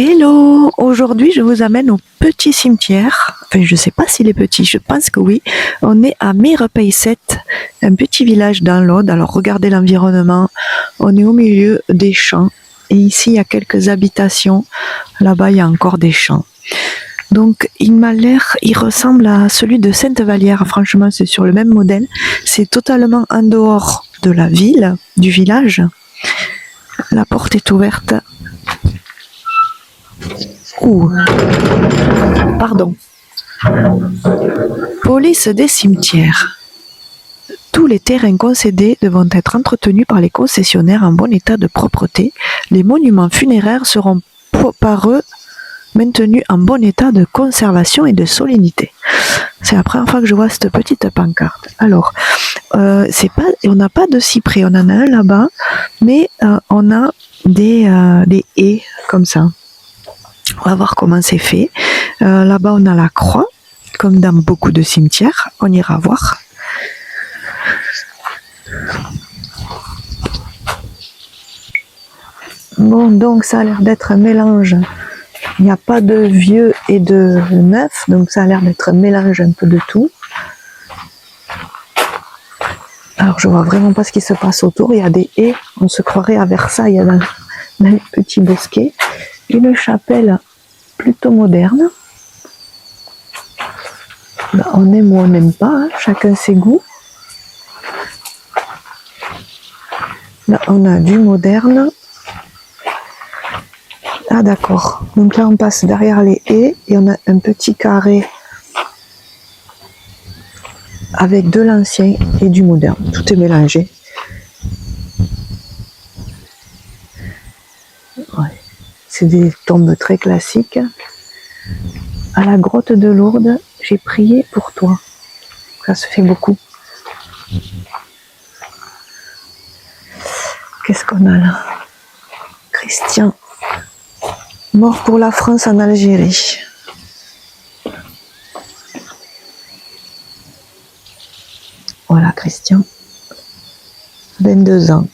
Hello! Aujourd'hui, je vous amène au petit cimetière. Enfin, je ne sais pas s'il est petit, je pense que oui. On est à Mirepayset, un petit village dans l'Aude. Alors, regardez l'environnement. On est au milieu des champs. Et ici, il y a quelques habitations. Là-bas, il y a encore des champs. Donc, il ressemble à celui de Sainte-Vallière. Franchement, c'est sur le même modèle. C'est totalement en dehors de la ville, du village. La porte est ouverte. Ouh. Pardon. Police des cimetières. Tous les terrains concédés devront être entretenus par les concessionnaires en bon état de propreté. Les monuments funéraires seront par eux maintenus en bon état de conservation et de solennité. C'est la première fois que je vois cette petite pancarte. Alors, on n'a pas de cyprès, on en a un là-bas, mais on a des haies comme ça. On va voir comment c'est fait. Là-bas, on a la croix, comme dans beaucoup de cimetières. On ira voir. Bon, donc ça a l'air d'être un mélange. Il n'y a pas de vieux et de neuf, donc ça a l'air d'être un mélange un peu de tout. Alors, je vois vraiment pas ce qui se passe autour. Il y a des haies. On se croirait à Versailles dans un petit bosquet. Une chapelle plutôt moderne. On aime ou on n'aime pas, hein, chacun ses goûts. Là, on a du moderne. Ah d'accord, donc là on passe derrière les haies et on a un petit carré avec de l'ancien et du moderne. Tout est mélangé. Ouais. C'est des tombes très classiques. À la grotte de Lourdes, j'ai prié pour toi. Ça se fait beaucoup. Qu'est-ce qu'on a là? Christian, mort pour la France en Algérie. Voilà Christian, 22 ans.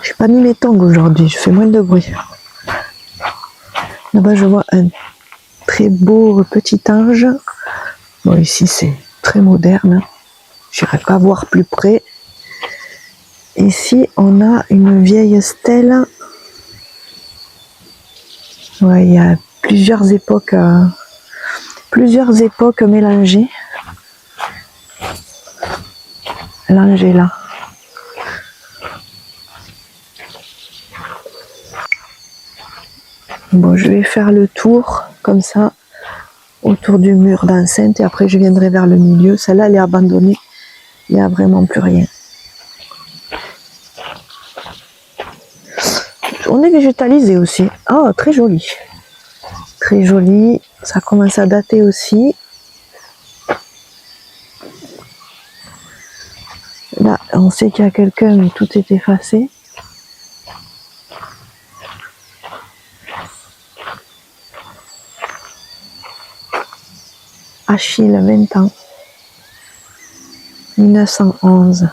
J'ai pas mis mes tongs aujourd'hui, je fais moins de bruit. Là-bas je vois un très beau petit ange. Bon ici c'est très moderne, j'irai pas voir plus près. Ici on a une vieille stèle. Ouais, il y a plusieurs époques mélangées. L'ange est là. Bon, je vais faire le tour comme ça autour du mur d'enceinte et après je viendrai vers le milieu. Celle-là elle est abandonnée, il n'y a vraiment plus rien. On est végétalisé aussi. Oh, très joli. Très joli. Ça commence à dater aussi. Là, on sait qu'il y a quelqu'un, mais tout est effacé. Achille, 20 ans. 1911.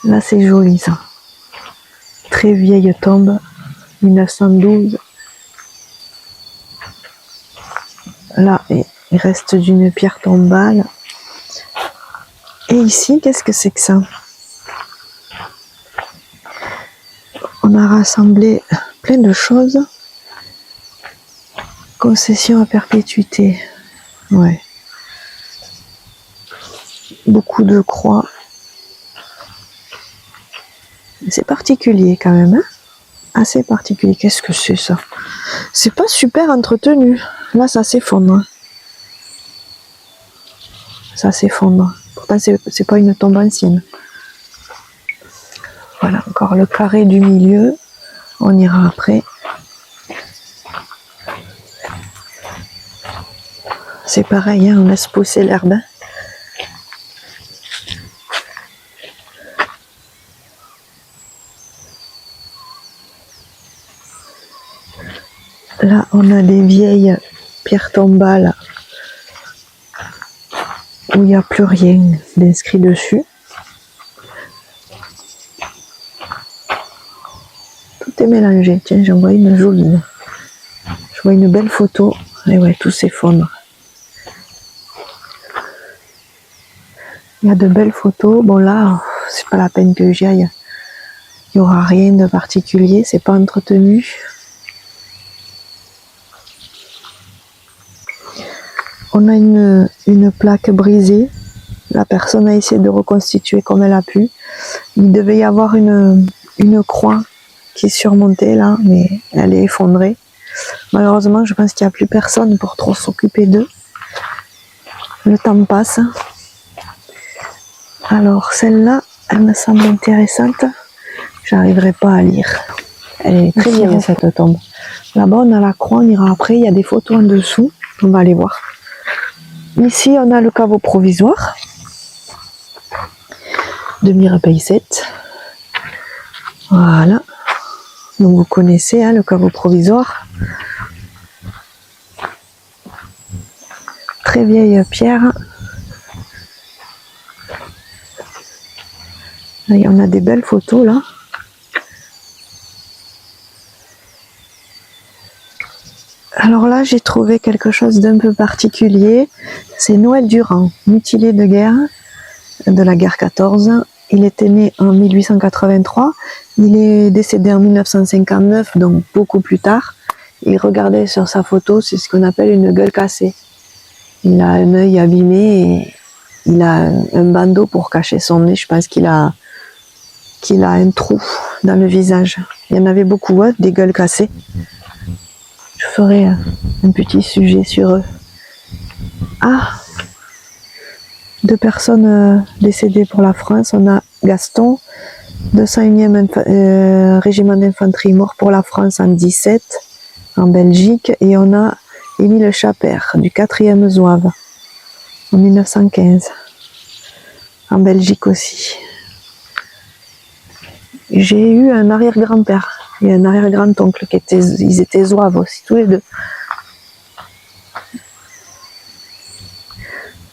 Là, c'est joli, ça. Très vieille tombe. 1912. Là, il reste d'une pierre tombale. Et ici, qu'est-ce que c'est que ça? On a rassemblé plein de choses. Concession à perpétuité. Ouais. Beaucoup de croix. C'est particulier quand même, hein? Assez particulier. Qu'est-ce que c'est ça? C'est pas super entretenu. Là, ça s'effondre. Ça s'effondre. Pourtant, c'est pas une tombe ancienne. Voilà, encore le carré du milieu. On ira après. C'est pareil, hein, on laisse pousser l'herbe. Là, on a des vieilles pierres tombales où il n'y a plus rien d'inscrit dessus. Tout est mélangé. Tiens, j'en vois une jolie. Je vois une belle photo. Et ouais, tout s'effondre. Il y a de belles photos. Bon là, c'est pas la peine que j'y aille. Il n'y aura rien de particulier. C'est pas entretenu. On a une plaque brisée. La personne a essayé de reconstituer comme elle a pu. Il devait y avoir une croix qui surmontait là, mais elle est effondrée. Malheureusement, je pense qu'il n'y a plus personne pour trop s'occuper d'eux. Le temps passe. Alors, celle-là, elle me semble intéressante. J'arriverai pas à lire. Elle est très vieille, cette tombe. Là-bas, on a la croix, on ira après. Il y a des photos en dessous. On va aller voir. Ici, on a le caveau provisoire de Mirepeilset. Voilà. Donc, vous connaissez hein, le caveau provisoire. Très vieille pierre. Là, on a des belles photos là. Alors là, j'ai trouvé quelque chose d'un peu particulier. C'est Noël Durand, mutilé de guerre, de la guerre 14. Il était né en 1883. Il est décédé en 1959, donc beaucoup plus tard. Il regardait sur sa photo, c'est ce qu'on appelle une gueule cassée. Il a un œil abîmé et il a un bandeau pour cacher son nez. Je pense qu'il a un trou dans le visage. Il y en avait beaucoup, hein, des gueules cassées. Je ferai un petit sujet sur eux. Ah, 2 personnes décédées pour la France. On a Gaston, 201e régiment d'infanterie mort pour la France en 17, en Belgique. Et on a Émile Chappert, du 4e Zouave, en 1915, en Belgique aussi. J'ai eu un arrière-grand-père et un arrière-grand-oncle ils étaient zouaves aussi, tous les deux.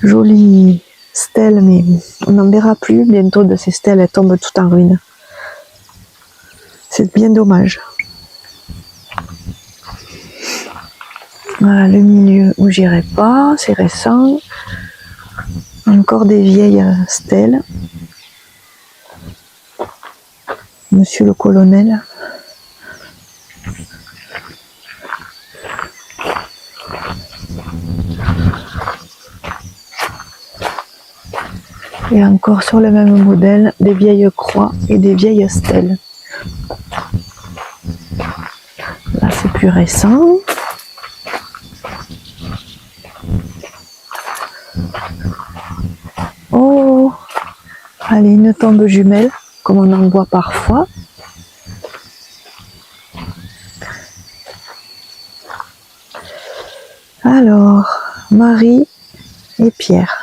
Jolie stèle, mais on n'en verra plus bientôt de ces stèles, elles tombent toutes en ruine. C'est bien dommage. Voilà le milieu où j'irai pas, c'est récent. Encore des vieilles stèles. Monsieur le colonel. Et encore sur le même modèle, des vieilles croix et des vieilles stèles. Là, c'est plus récent. Oh, allez, une tombe jumelle, comme on en voit parfois. Alors, Marie et Pierre.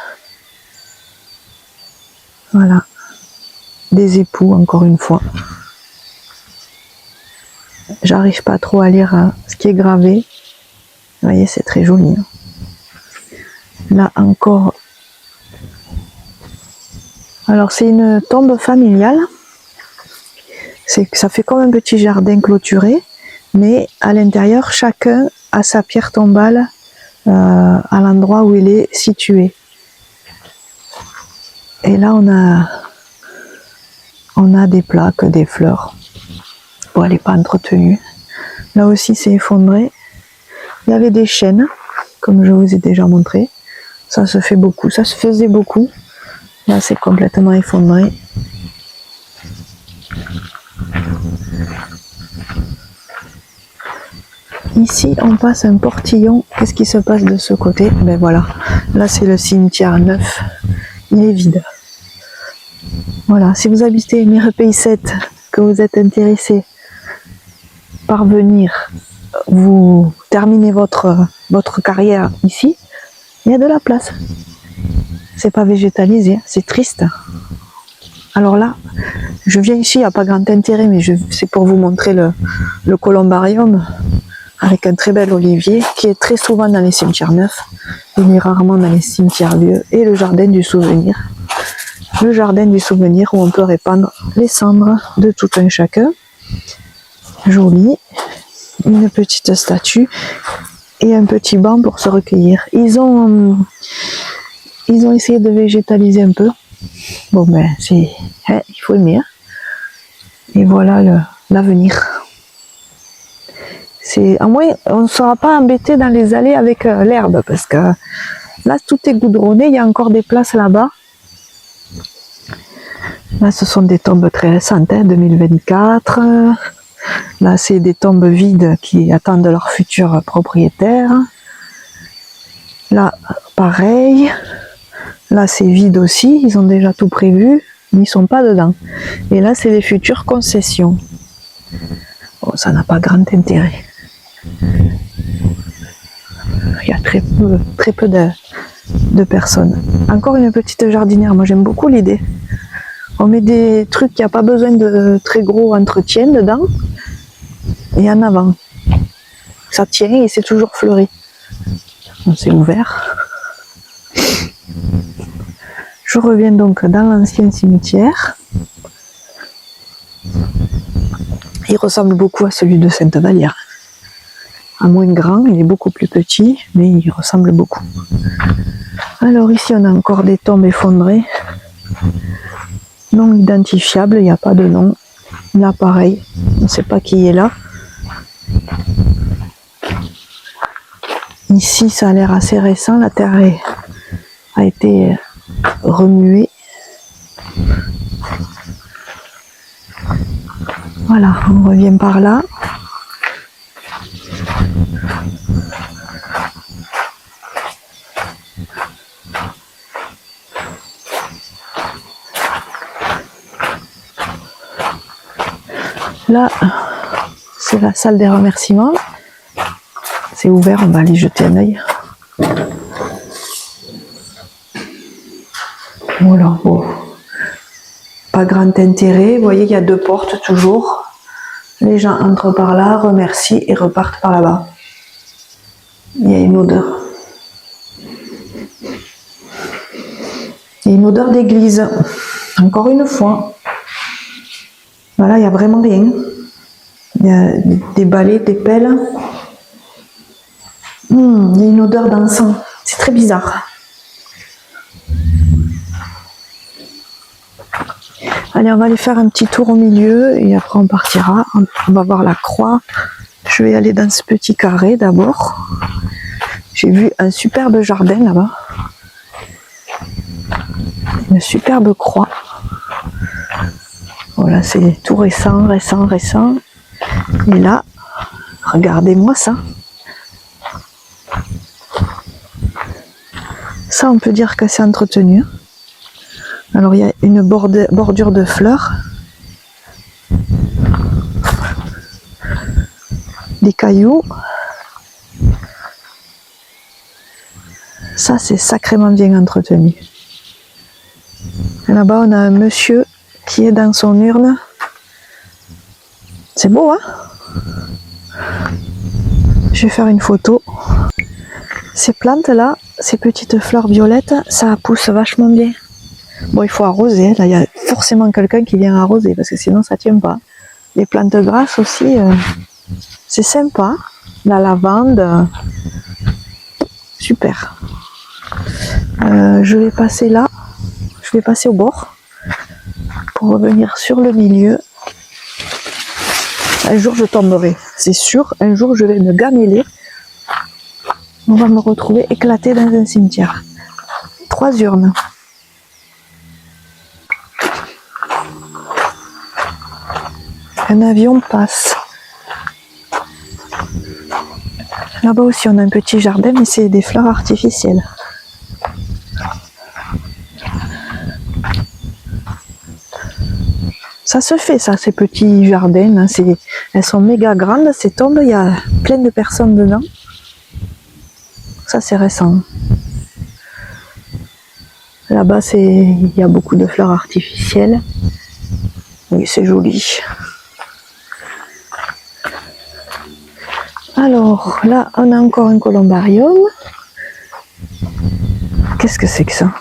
Voilà. Des époux, encore une fois. J'arrive pas trop à lire ce qui est gravé. Vous voyez, c'est très joli. Là encore. Alors, c'est une tombe familiale. Ça fait comme un petit jardin clôturé. Mais à l'intérieur, chacun a sa pierre tombale à l'endroit où il est situé. Et là, on a des plaques, des fleurs. Bon, elle n'est pas entretenue. Là aussi, c'est effondré. Il y avait des chênes, comme je vous ai déjà montré. Ça se fait beaucoup, ça se faisait beaucoup. Là, c'est complètement effondré. Ici, on passe un portillon. Qu'est-ce qui se passe de ce côté? Ben voilà, là, c'est le cimetière neuf. Il est vide. Voilà, si vous habitez Mirepeilset, que vous êtes intéressé par venir, vous terminez votre carrière ici, il y a de la place. C'est pas végétalisé, c'est triste. Alors là, je viens ici, il n'y a pas grand intérêt, mais c'est pour vous montrer le columbarium avec un très bel olivier qui est très souvent dans les cimetières neufs. Il est rarement dans les cimetières vieux. Et le jardin du souvenir. Le jardin du souvenir où on peut répandre les cendres de tout un chacun. Joli. Une petite statue et un petit banc pour se recueillir. Ils ont essayé de végétaliser un peu. Bon ben il faut aimer. Hein. Et voilà l'avenir. À moins on ne sera pas embêté dans les allées avec l'herbe parce que là tout est goudronné. Il y a encore des places là-bas. Là ce sont des tombes très récentes, 2024. Là c'est des tombes vides qui attendent leur futur propriétaire. Là pareil. Là c'est vide aussi, ils ont déjà tout prévu, mais ils ne sont pas dedans. Et là c'est les futures concessions. Bon, ça n'a pas grand intérêt. Il y a très peu de personnes. Encore une petite jardinière, moi j'aime beaucoup l'idée. On met des trucs qui n'ont pas besoin de très gros entretien dedans. Et en avant. Ça tient et c'est toujours fleuri. C'est ouvert. Je reviens donc dans l'ancien cimetière. Il ressemble beaucoup à celui de Sainte-Vallière. À moins grand, il est beaucoup plus petit, mais il ressemble beaucoup. Alors ici, on a encore des tombes effondrées, non identifiables, il n'y a pas de nom. Là, pareil, on ne sait pas qui est là. Ici, ça a l'air assez récent, la terre a été remuée. Voilà, on revient par là. Là, c'est la salle des remerciements. C'est ouvert, on va aller jeter un œil. Voilà, bon. Pas grand intérêt. Vous voyez, il y a 2 portes toujours. Les gens entrent par là, remercient et repartent par là-bas. Il y a une odeur. Il y a une odeur d'église. Encore une fois. Voilà, il n'y a vraiment rien. Il y a des balais, des pelles. Il y a une odeur d'encens. C'est très bizarre. Allez, on va aller faire un petit tour au milieu et après on partira. On va voir la croix. Je vais aller dans ce petit carré d'abord. J'ai vu un superbe jardin là-bas. Une superbe croix. Voilà, c'est tout récent. Et là, regardez-moi ça. Ça, on peut dire que c'est entretenu. Alors, il y a une bordure de fleurs. Des cailloux. Ça, c'est sacrément bien entretenu. Et là-bas, on a un monsieur qui est dans son urne. C'est beau, hein? Je vais faire une photo. Ces plantes-là, ces petites fleurs violettes, ça pousse vachement bien. Bon, il faut arroser. Là, il y a forcément quelqu'un qui vient arroser parce que sinon, ça ne tient pas. Les plantes grasses aussi, c'est sympa. La lavande, super. Je vais passer là. Je vais passer au bord pour revenir sur le milieu. Un jour, je tomberai. C'est sûr, un jour, je vais me gameler. On va me retrouver éclaté dans un cimetière. 3 urnes. Un avion passe. Là-bas aussi, on a un petit jardin, mais c'est des fleurs artificielles. Ça se fait, ça, ces petits jardins. Hein, elles sont méga grandes, ces tombes. Il y a plein de personnes dedans. Ça, c'est récent. Là-bas, il y a beaucoup de fleurs artificielles. Oui, c'est joli. Alors, là, on a encore un columbarium. Qu'est-ce que c'est que ça?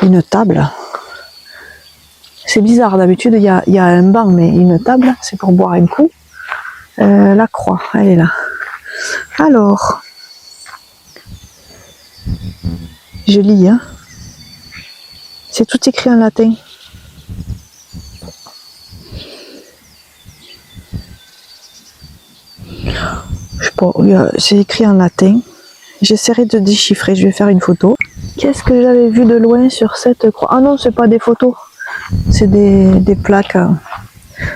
Une table. c'est bizarre, d'habitude il y a un banc, mais une table, c'est pour boire un coup. La croix, elle est là. Alors, je lis, hein. C'est tout écrit en latin. Je sais pas, c'est écrit en latin. J'essaierai de déchiffrer, je vais faire une photo. Qu'est-ce que j'avais vu de loin sur cette croix? Ah non, c'est pas des photos, c'est des plaques.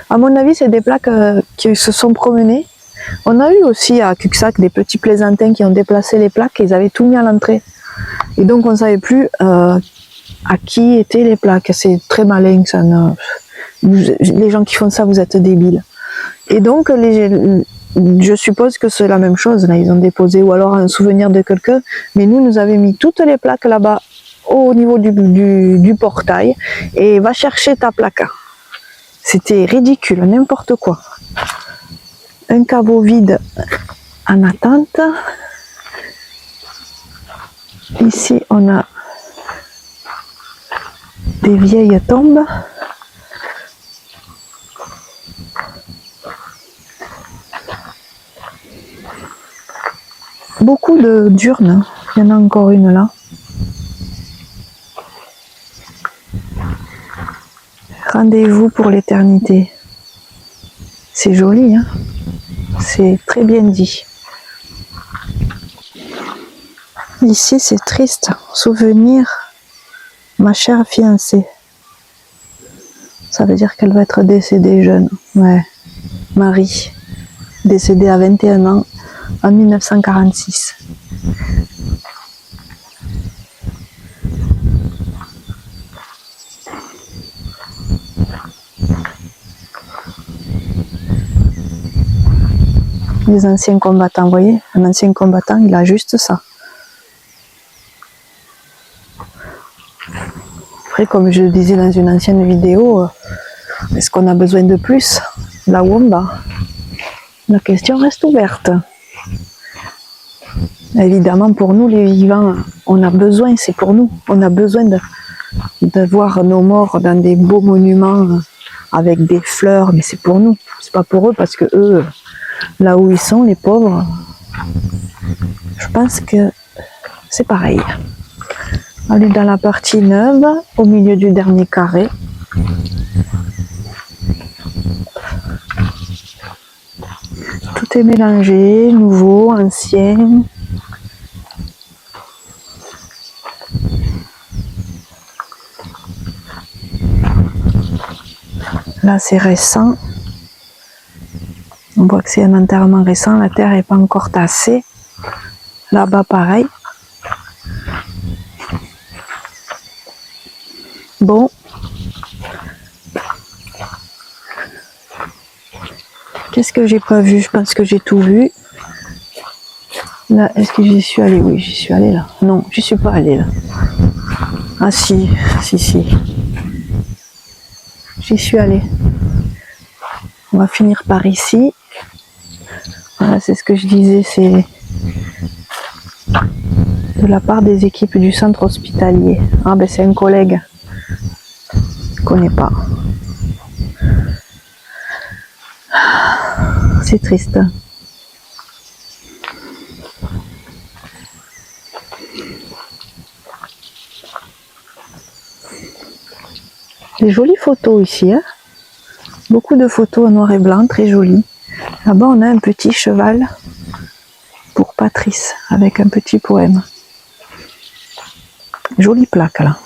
À mon avis, c'est des plaques qui se sont promenées. On a eu aussi à Cuxac des petits plaisantins qui ont déplacé les plaques et ils avaient tout mis à l'entrée. Et donc on ne savait plus à qui étaient les plaques. C'est très malin, ça les gens qui font ça, vous êtes débiles. Et donc je suppose que c'est la même chose, là, ils ont déposé, ou alors un souvenir de quelqu'un, mais nous avions mis toutes les plaques là-bas, au niveau du portail, et va chercher ta plaque. C'était ridicule, n'importe quoi. Un caveau vide en attente. Ici, on a des vieilles tombes. Beaucoup d'urnes, il y en a encore une là. Rendez-vous pour l'éternité. C'est joli, hein? C'est très bien dit. Ici, c'est triste. Souvenir, ma chère fiancée. Ça veut dire qu'elle va être décédée jeune. Ouais. Marie, décédée à 21 ans en 1946. Les anciens combattants, vous voyez, un ancien combattant, il a juste ça. Après, comme je le disais dans une ancienne vidéo, est-ce qu'on a besoin de plus, là où on va? La question reste ouverte. Évidemment, pour nous, les vivants, on a besoin, c'est pour nous. On a besoin de voir nos morts dans des beaux monuments avec des fleurs, mais c'est pour nous. C'est pas pour eux, parce que eux, là où ils sont, les pauvres, je pense que c'est pareil. On est dans la partie neuve, au milieu du dernier carré. Tout est mélangé, nouveau, ancien. Là, c'est récent. On voit que c'est un enterrement récent. La terre n'est pas encore tassée. Là-bas, pareil. Bon. Qu'est-ce que j'ai pas vu? Je pense que j'ai tout vu. Là, est-ce que j'y suis allée? Oui, j'y suis allée là. Non, j'y suis pas allée là. Ah si. J'y suis allée. On va finir par ici. Voilà, c'est ce que je disais, c'est de la part des équipes du centre hospitalier. Ah ben c'est un collègue. Je connais pas. C'est triste. Des jolies photos ici, hein. Beaucoup de photos en noir et blanc, très jolies. Là-bas, on a un petit cheval pour Patrice, avec un petit poème. Jolie plaque, là.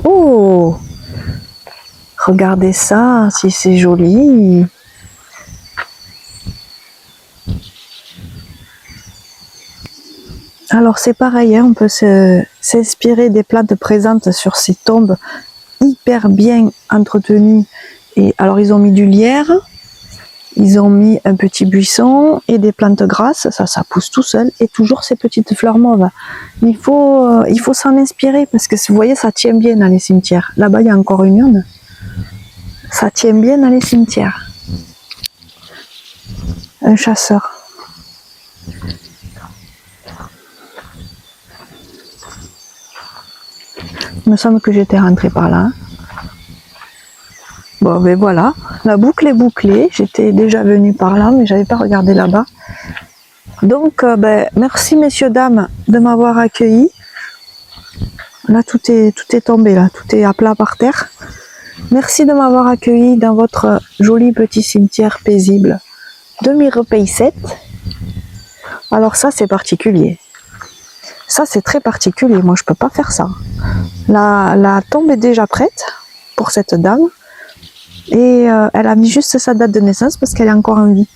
Oh! Regardez ça, si c'est joli. Alors c'est pareil, hein, on peut s'inspirer des plantes présentes sur ces tombes hyper bien entretenues. Et alors ils ont mis du lierre, ils ont mis un petit buisson et des plantes grasses, ça pousse tout seul, et toujours ces petites fleurs mauves. Il faut s'en inspirer parce que vous voyez, ça tient bien dans les cimetières. Là-bas, il y a encore une urne. Ça tient bien dans les cimetières. Un chasseur. Il me semble que j'étais rentrée par là. Bon, ben voilà, la boucle est bouclée. J'étais déjà venue par là, mais j'avais pas regardé là-bas. Donc, merci messieurs, dames, de m'avoir accueilli. Là, tout est tombé, là, tout est à plat par terre. Merci de m'avoir accueilli dans votre joli petit cimetière paisible de Mirepeilset. Alors ça, c'est particulier. Ça, c'est très particulier. Moi, je peux pas faire ça. La tombe est déjà prête pour cette dame. Et elle a mis juste sa date de naissance parce qu'elle est encore en vie.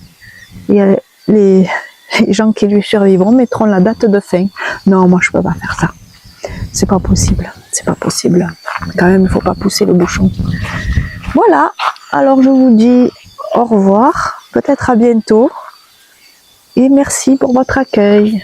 Et les gens qui lui survivront mettront la date de fin. Non, moi, je peux pas faire ça. C'est pas possible. C'est pas possible. Quand même, il faut pas pousser le bouchon. Voilà. Alors, je vous dis au revoir. Peut-être à bientôt. Et merci pour votre accueil.